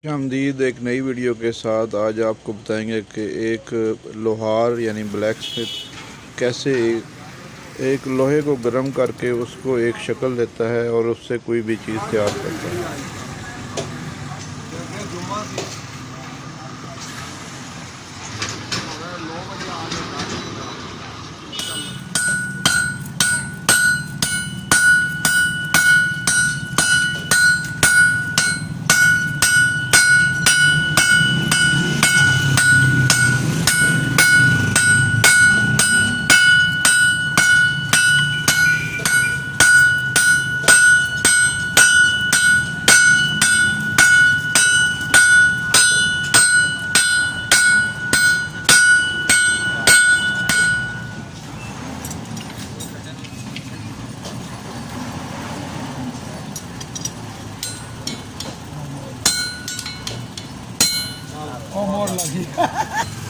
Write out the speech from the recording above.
खुशामदीद एक नई वीडियो के साथ। आज आपको बताएंगे कि एक लोहार यानी ब्लैक स्मिथ कैसे एक लोहे को गर्म करके उसको एक शक्ल देता है और उससे कोई भी चीज़ तैयार करता है। Oh, more lucky.